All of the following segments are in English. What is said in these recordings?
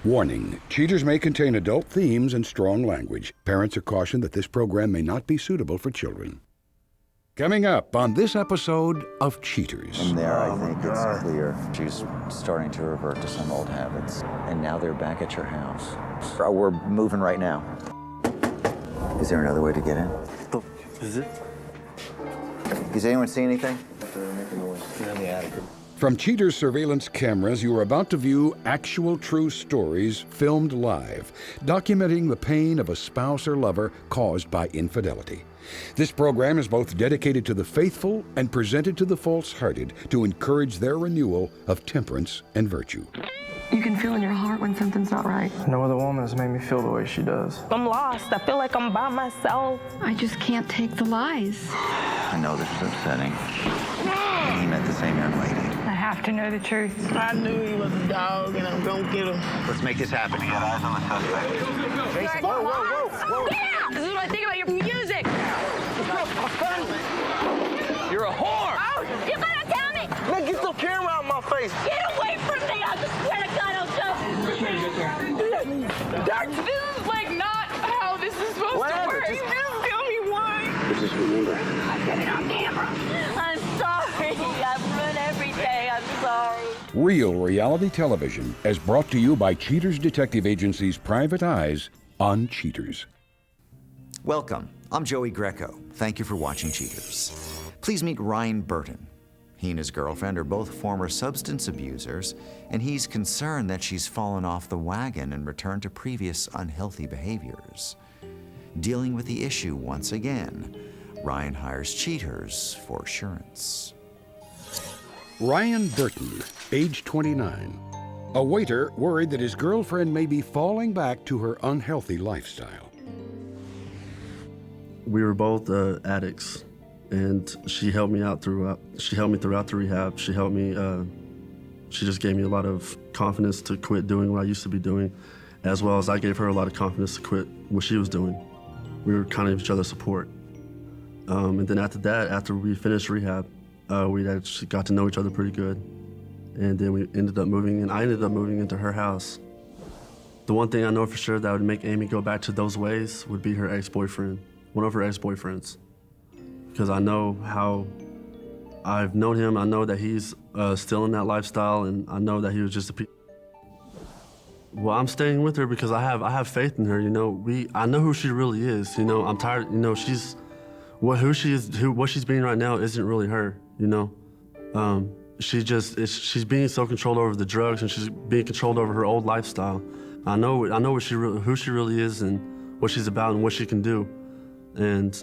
Warning, cheaters may contain adult themes and strong language. Parents are cautioned that this program may not be suitable for children. Coming up on this episode of Cheaters. From there, I think it's clear she's starting to revert to some old habits. And now they're back at your house. We're moving right now. Is there another way to get in? Is it? Does anyone see anything? In the attic. From Cheaters surveillance cameras, you are about to view actual true stories filmed live, documenting the pain of a spouse or lover caused by infidelity. This program is both dedicated to the faithful and presented to the false-hearted to encourage their renewal of temperance and virtue. You can feel in your heart when something's not right. No other woman has made me feel the way she does. I'm lost. I feel like I'm by myself. I just can't take the lies. I know this is upsetting. And he met the same young lady. I have to know the truth. I knew he was a dog, and I'm gonna get him. Let's make this happen. Get eyes on the suspect. Jason, whoa. Yeah! This is what I think about your music. You're a whore! Oh, you gotta tell me! Man, get the camera out of my face. Get away from me! I swear to God, I'll jump. This is like not how this is supposed to work. Just tell me why. Just remember, I got it on camera. I'm sorry. I've ruined everything. I'm sorry. Real reality television is brought to you by Cheaters Detective Agency's Private Eyes on Cheaters. Welcome. I'm Joey Greco. Thank you for watching Cheaters. Please meet Ryan Burton. He and his girlfriend are both former substance abusers, and he's concerned that she's fallen off the wagon and returned to previous unhealthy behaviors. Dealing with the issue once again, Ryan hires cheaters for assurance. Ryan Burton, age 29. A waiter worried that his girlfriend may be falling back to her unhealthy lifestyle. We were both addicts, and she helped me out throughout. She helped me throughout the rehab. She helped me. She just gave me a lot of confidence to quit doing what I used to be doing, as well as I gave her a lot of confidence to quit what she was doing. We were kind of each other's support. And then after that, after we finished rehab, we actually got to know each other pretty good. And then we ended up moving, and I ended up moving into her house. The one thing I know for sure that would make Amy go back to those ways would be her ex-boyfriend, one of her ex-boyfriends. Because I know how I've known him, I know that he's still in that lifestyle, and I know that he was just a piece. Well, I'm staying with her because I have faith in her. You know, I know who she really is. You know, I'm tired. You know, what she's being right now isn't really her. You know, she's being so controlled over the drugs, and she's being controlled over her old lifestyle. I know who she really is and what she's about and what she can do, and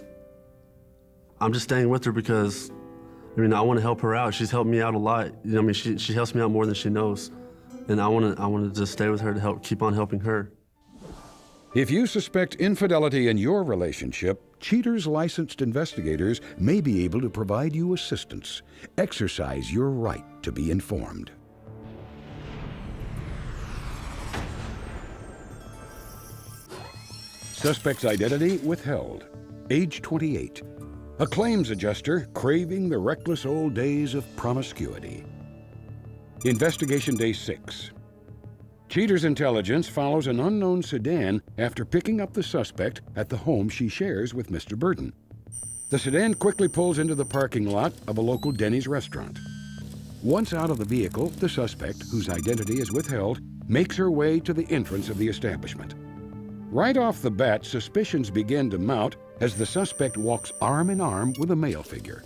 I'm just staying with her because, I mean, I want to help her out. She's helped me out a lot. You know, I mean, she helps me out more than she knows. And I want to just stay with her to keep on helping her. If you suspect infidelity in your relationship, Cheaters licensed investigators may be able to provide you assistance. Exercise your right to be informed. Suspect's identity withheld. Age 28. A claims adjuster craving the reckless old days of promiscuity. Investigation Day 6. Cheaters Intelligence follows an unknown sedan after picking up the suspect at the home she shares with Mr. Burton. The sedan quickly pulls into the parking lot of a local Denny's restaurant. Once out of the vehicle, the suspect, whose identity is withheld, makes her way to the entrance of the establishment. Right off the bat, suspicions begin to mount as the suspect walks arm in arm with a male figure.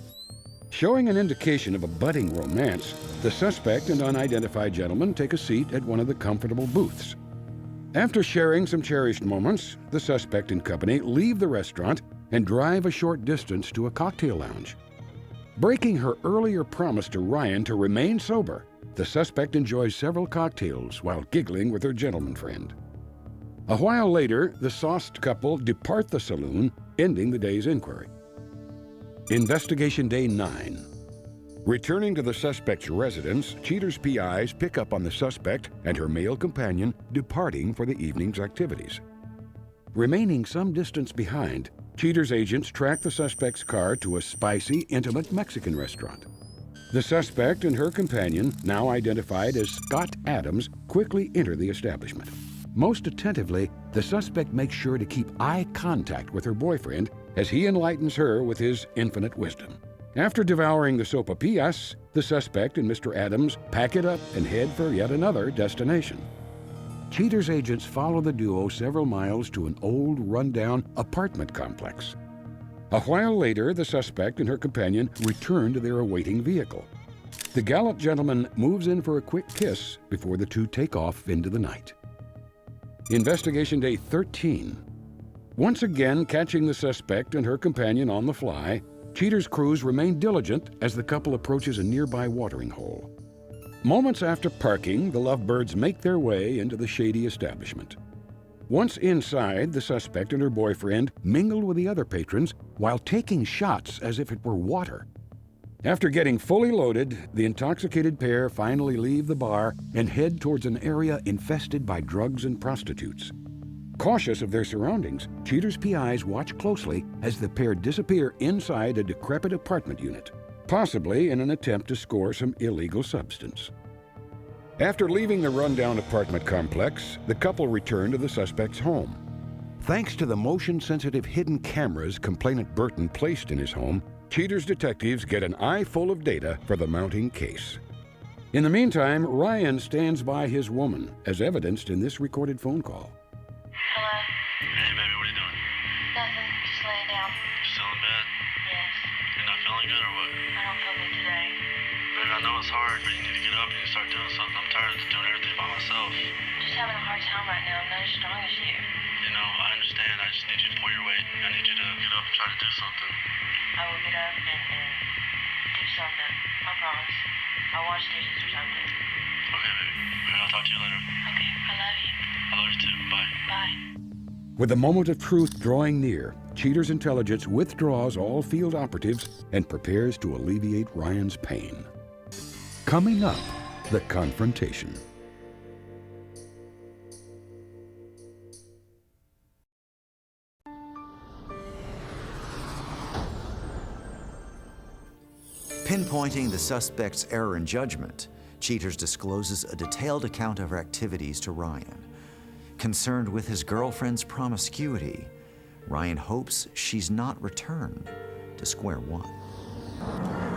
Showing an indication of a budding romance, the suspect and unidentified gentleman take a seat at one of the comfortable booths. After sharing some cherished moments, the suspect and company leave the restaurant and drive a short distance to a cocktail lounge. Breaking her earlier promise to Ryan to remain sober, the suspect enjoys several cocktails while giggling with her gentleman friend. A while later, the sauced couple depart the saloon, ending the day's inquiry. Investigation Day 9. Returning to the suspect's residence, Cheaters PIs pick up on the suspect and her male companion departing for the evening's activities. Remaining some distance behind, Cheaters agents track the suspect's car to a spicy, intimate Mexican restaurant. The suspect and her companion, now identified as Scott Adams, quickly enter the establishment. Most attentively, the suspect makes sure to keep eye contact with her boyfriend as he enlightens her with his infinite wisdom. After devouring the sopapillas, the suspect and Mr. Adams pack it up and head for yet another destination. Cheater's agents follow the duo several miles to an old, rundown apartment complex. A while later, the suspect and her companion return to their awaiting vehicle. The gallant gentleman moves in for a quick kiss before the two take off into the night. Investigation Day 13. Once again catching the suspect and her companion on the fly, Cheater's crews remain diligent as the couple approaches a nearby watering hole. Moments after parking, the lovebirds make their way into the shady establishment. Once inside, the suspect and her boyfriend mingle with the other patrons while taking shots as if it were water. After getting fully loaded, the intoxicated pair finally leave the bar and head towards an area infested by drugs and prostitutes. Cautious of their surroundings, Cheater's PIs watch closely as the pair disappear inside a decrepit apartment unit, possibly in an attempt to score some illegal substance. After leaving the rundown apartment complex, the couple return to the suspect's home. Thanks to the motion-sensitive hidden cameras complainant Burton placed in his home, Cheater's detectives get an eye full of data for the mounting case. In the meantime, Ryan stands by his woman, as evidenced in this recorded phone call. Hello? Hey, baby, what are you doing? Nothing. Just laying down. Still in bed? Yes. You're not feeling good or what? I don't feel good today. Baby, I know it's hard, but you need to get up and start doing something. I'm tired of doing everything by myself. I'm just having a hard time right now. I'm not as strong as you. You know, I understand. I just need you to pull your weight. I need you to get up and try to do something. I will get up and do something. I promise. I'll wash dishes or something. Okay, baby. Okay, I'll talk to you later. Okay, I love you. I love you too. Bye. Bye. With the moment of truth drawing near, Cheater's intelligence withdraws all field operatives and prepares to alleviate Ryan's pain. Coming up, the confrontation. Pinpointing the suspect's error in judgment, Cheaters discloses a detailed account of her activities to Ryan. Concerned with his girlfriend's promiscuity, Ryan hopes she's not returned to square one.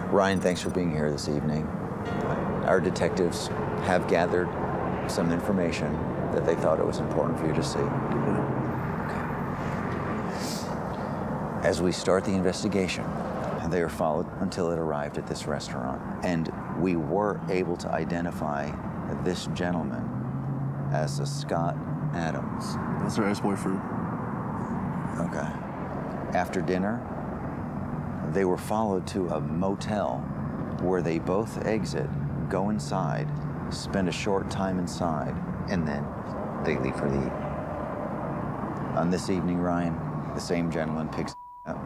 Ryan, thanks for being here this evening. Our detectives have gathered some information that they thought it was important for you to see. Okay. As we start the investigation, they were followed until it arrived at this restaurant, and we were able to identify this gentleman as a Scott Adams. That's her ex-boyfriend. Okay. After dinner, they were followed to a motel where they both exit, go inside, spend a short time inside, and then they leave for the evening. On this evening, Ryan, the same gentleman picks up.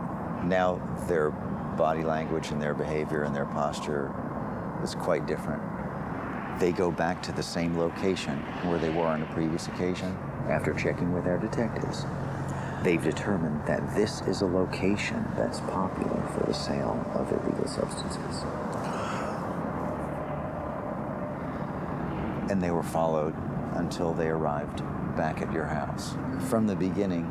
Now their body language and their behavior and their posture is quite different. They go back to the same location where they were on a previous occasion. After checking with our detectives, they've determined that this is a location that's popular for the sale of illegal substances. And they were followed until they arrived back at your house. From the beginning,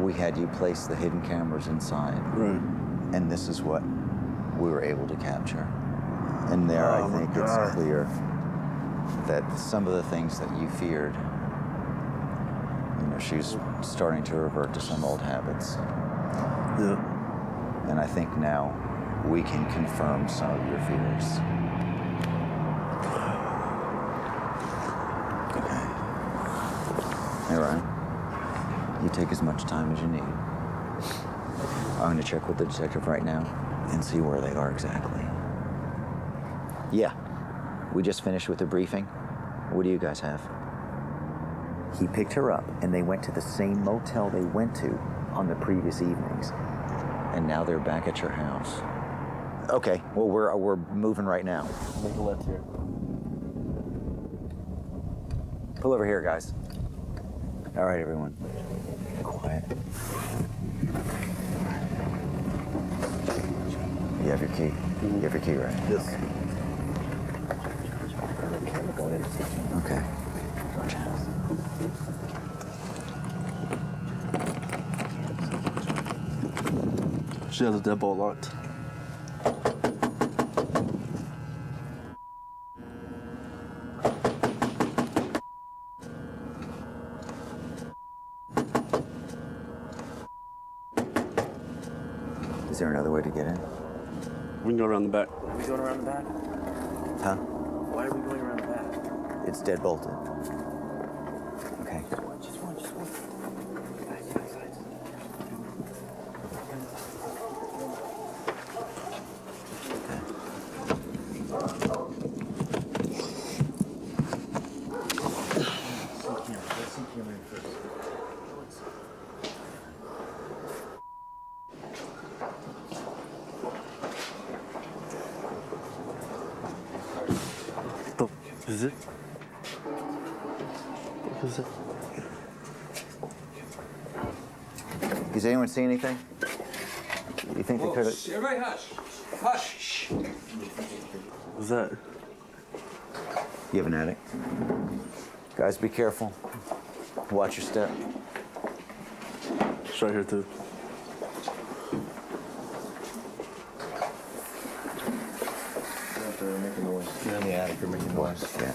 we had you place the hidden cameras inside. Right. And this is what we were able to capture. And there, I think it's clear that some of the things that you feared, you know, she's starting to revert to some old habits. Yeah. And I think now we can confirm some of your fears. Okay. Hey, Ryan, you take as much time as you need. I'm going to check with the detective right now and see where they are exactly. Yeah, we just finished with the briefing. What do you guys have? He picked her up and they went to the same motel they went to on the previous evenings. And now they're back at your house. Okay, well, we're moving right now. Make a left here. Pull over here, guys. All right, everyone. Quiet. You have your key? You have your key, right? Yes. Okay. She has a deadbolt locked. Is there another way to get in? We can go around the back. Are we going around the back? Huh? Why are we going around the back? It's dead bolted. Okay. Just one. Guys. Let's see camera in first. Is it? What is it? Does anyone see anything? You think they could have... Everybody hush. Hush. What's that? You have an attic? Guys, be careful. Watch your step. It's right here, too. They're making noise. You're in the attic. You're making noise. Yeah.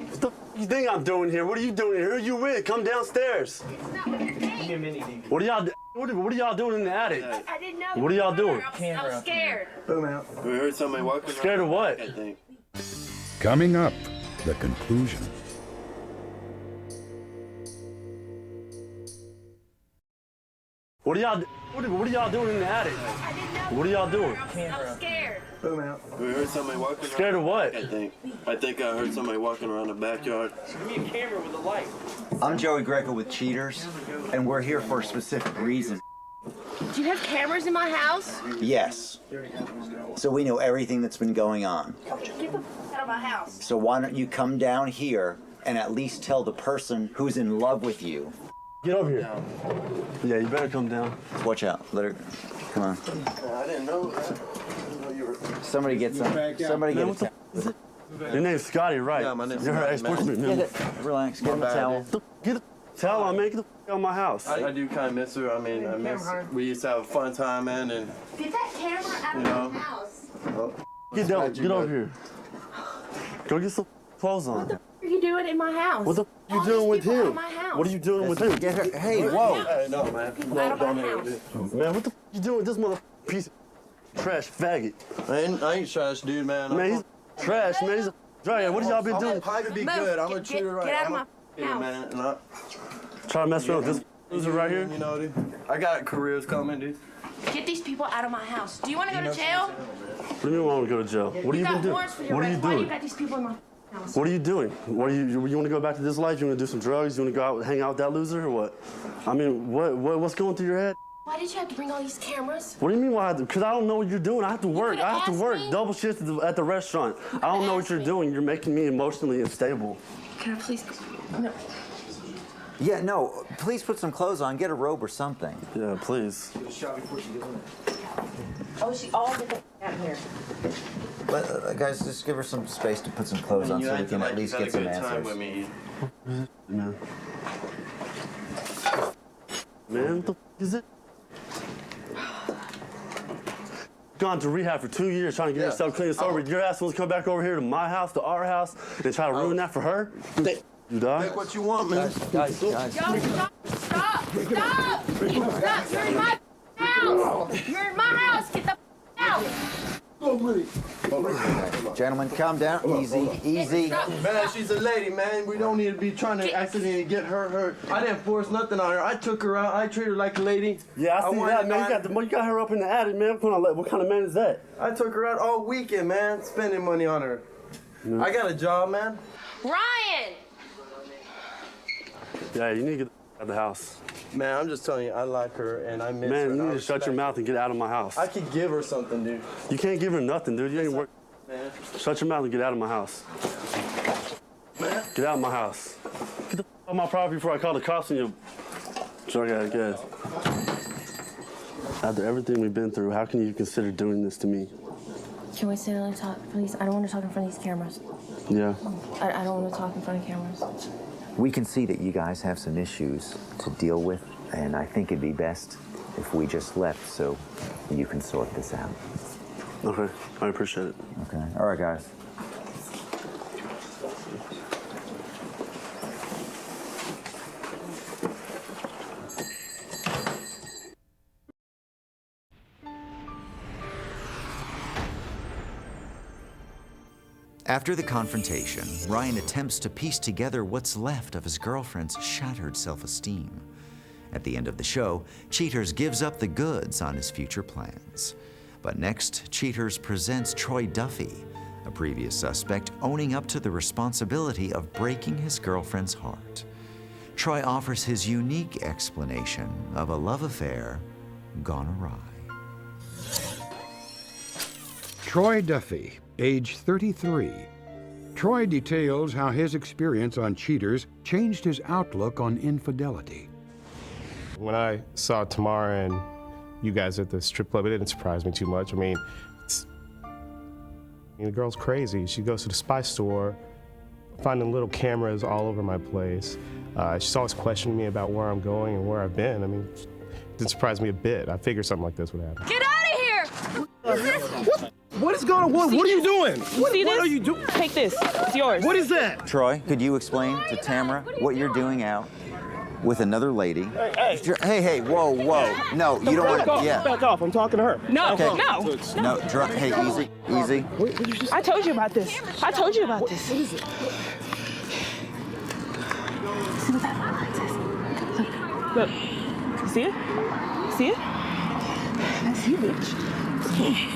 What the f you think I'm doing here? What are you doing here? Who are you with? Come downstairs. Give me a mini DVD. What are y'all What are y'all doing in the attic? I didn't know. What are y'all doing? I was scared. Boom out. We heard somebody walking. Scared of what? I think. Coming up, the conclusion. What are y'all doing in the attic? I didn't know. What are y'all doing? I was scared. Boom out. We heard somebody walking. Scared of what? I think I heard somebody walking around the backyard. Give me a camera with a light. I'm Joey Greco with Cheaters, and we're here for a specific reason. Do you have cameras in my house? Yes. So we know everything that's been going on. Get the out of my house. So why don't you come down here and at least tell the person who's in love with you? Get over here. Yeah, you better come down. Watch out. Let her. Come on. I didn't know that. Somebody get some. Somebody get a towel. Your name's Scotty, right? Yeah, my name's You're her Scotty, ex-boyfriend. Get it. Relax. Get him a towel. Get the towel on, man. Get the out of my house. I do kind of miss her. I mean, I miss. We used to have a fun time, man, and Get that camera out of my house. Get down. Get over here. Go get some clothes on. What the f are you doing in my house? What the f are you All doing these with people out him? of my house. What are you doing with him? Get her. Hey, whoa. hey, no, man. Out No, of my don't house. do it. Man, what the f you doing with this mother piece of trash faggot? I ain't trash, dude, man. Man, he's trash, man. He's a drag. What have y'all been doing? Pipe would be Move. good. I'm Get- gonna treat her right. get out of I'm my house. man. And I, Trying to mess around with this loser right here? You know, dude. I got careers coming, dude. Get these people out of my house. Do you want to go to jail? What do you mean want to go to jail? What have you got been doing? warrants for your What are you arrest. Why you doing? got these people in my house? What are you doing? What are you want to go back to this life? You want to do some drugs? You want to go out and hang out with that loser or what? I mean, what's going through your head? Why did you have to bring all these cameras? What do you mean why? Because I don't know what you're doing. I have to work. could've I have to asked work me. double shifts at the restaurant. I don't know what asked you're me. doing. You're making me emotionally unstable. Can I please? No. Yeah, no. Please put some clothes on. Get a robe or something. Yeah, please. Oh, she all the way out here. Guys, just give her some space to put some clothes on so we can at least get some answers. With me. Man. Man, what the f is it? Gone to rehab for 2 years trying to get yourself clean and sober. Your ass wants to come back over here to my house, to our house, and try to ruin that for her? You die? Take what you want, man. Guys. Yo, stop! Stop! Stop! Stop! You're in my house! You're in my house! Get the out! Gentlemen, calm down. Easy, easy. Man, she's a lady, man. We don't need to be trying to accidentally get her hurt. I didn't force nothing on her. I took her out. I treated her like a lady. Yeah, I see wanted that, to man. know- You got her up in the attic, man. What kind of man is that? I took her out all weekend, man, spending money on her. I got a job, man. Ryan! Yeah, you need to get out of the house. Man, I'm just telling you, I like her and I miss her. Man, and you I need to shut your respect mouth and get out of my house. her. I could give her something, dude. You can't give her nothing, dude. You ain't work. Man. Shut your mouth and get out of my house. Man. Get out of my house. Get the f out of my property before I call the cops on you. Drug addict ass. After everything we've been through, how can you consider doing this to me? Can we sit down and talk, please? I don't want to talk in front of these cameras. Yeah. I don't want to talk in front of cameras. We can see that you guys have some issues to deal with And I think it'd be best if we just left so you can sort this out. Okay, I appreciate it. Okay, all right, guys. After the confrontation, Ryan attempts to piece together what's left of his girlfriend's shattered self-esteem. At the end of the show, Cheaters gives up the goods on his future plans. But next, Cheaters presents Troy Duffy, a previous suspect owning up to the responsibility of breaking his girlfriend's heart. Troy offers his unique explanation of a love affair gone awry. Troy Duffy, age 33. Troy details how his experience on Cheaters changed his outlook on infidelity. When I saw Tamara and you guys at the strip club, it didn't surprise me too much. I mean, the girl's crazy. She goes to the spy store, finding little cameras all over my place. She's always questioning me about where I'm going and where I've been. I mean, it didn't surprise me a bit. I figured something like this would happen. Get out of here! What is going on? What are you doing? What are you doing? Take this. It's yours. What is that? Troy, could you explain to Tamara what you're doing out with another lady? Hey, whoa. No, you don't want to. Yeah. Back off. I'm talking to her. No, Okay. no. Hey, easy. I told you about this. What is it? See what that light says? Look. See it? See it? That's you, bitch.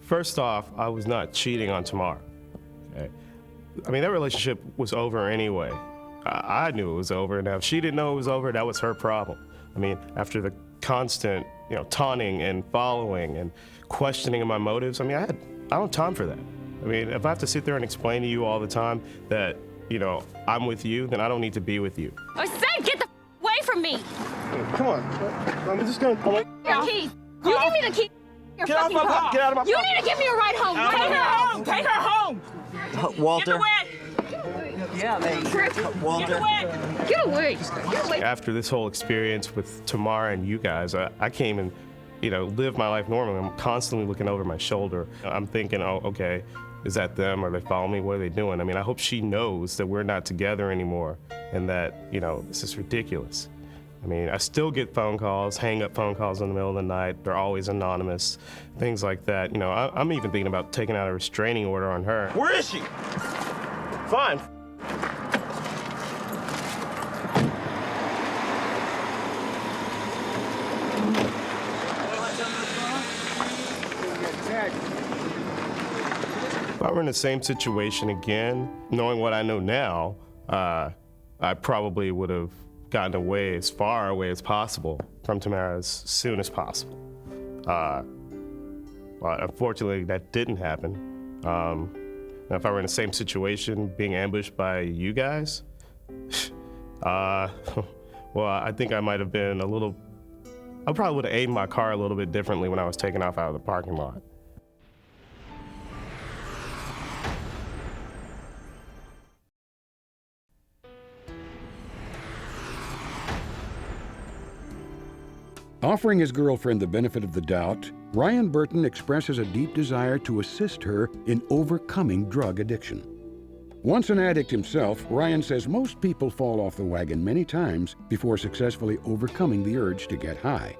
First off, I was not cheating on Tamara. Okay? I mean, that relationship was over anyway. I knew it was over. Now, if she didn't know it was over, that was her problem. I mean, after the constant, taunting and following and questioning of my motives, I mean, I don't have time for that. I mean, if I have to sit there and explain to you all the time that, I'm with you, then I don't need to be with you. I said get the away from me! Come on. I'm just going to... Your keys. You give me the key. Get out of my car. Get out of my car. You need to give me a ride home. Take her home. Take her home. Walter. Yeah, Walter. Get away. Get away. After this whole experience with Tamara and you guys, I came and, lived my life normally. I'm constantly looking over my shoulder. I'm thinking, oh, okay, is that them? Are they following me? What are they doing? I mean, I hope she knows that we're not together anymore and that, this is ridiculous. I mean, I still get phone calls, hang-up phone calls in the middle of the night. They're always anonymous, things like that. I'm even thinking about taking out a restraining order on her. Where is she? Fine. If I were in the same situation again, knowing what I know now, I probably would have gotten away as far away as possible from Tamara as soon as possible. Well, unfortunately, that didn't happen. Now, if I were in the same situation, being ambushed by you guys, well, I think I might have been I probably would have aimed my car a little bit differently when I was taking off out of the parking lot. Offering his girlfriend the benefit of the doubt, Ryan Burton expresses a deep desire to assist her in overcoming drug addiction. Once an addict himself, Ryan says most people fall off the wagon many times before successfully overcoming the urge to get high.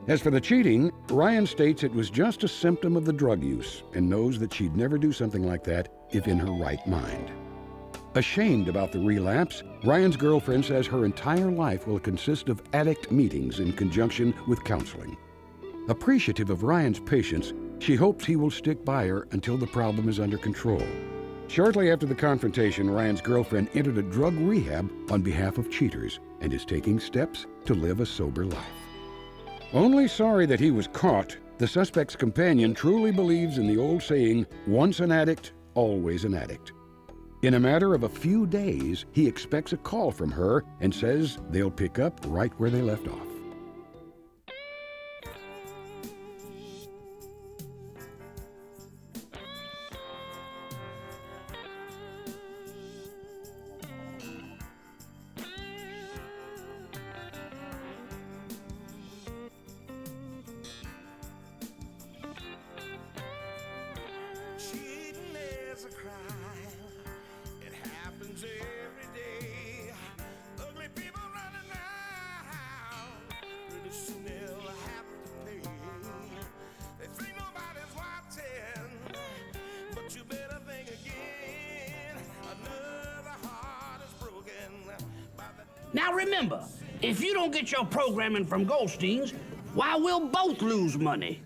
As for the cheating, Ryan states it was just a symptom of the drug use and knows that she'd never do something like that if in her right mind. Ashamed about the relapse, Ryan's girlfriend says her entire life will consist of addict meetings in conjunction with counseling. Appreciative of Ryan's patience, she hopes he will stick by her until the problem is under control. Shortly after the confrontation, Ryan's girlfriend entered a drug rehab on behalf of Cheaters and is taking steps to live a sober life. Only sorry that he was caught, the suspect's companion truly believes in the old saying, once an addict, always an addict. In a matter of a few days, he expects a call from her and says they'll pick up right where they left off. Now remember, if you don't get your programming from Goldstein's, why, we'll both lose money.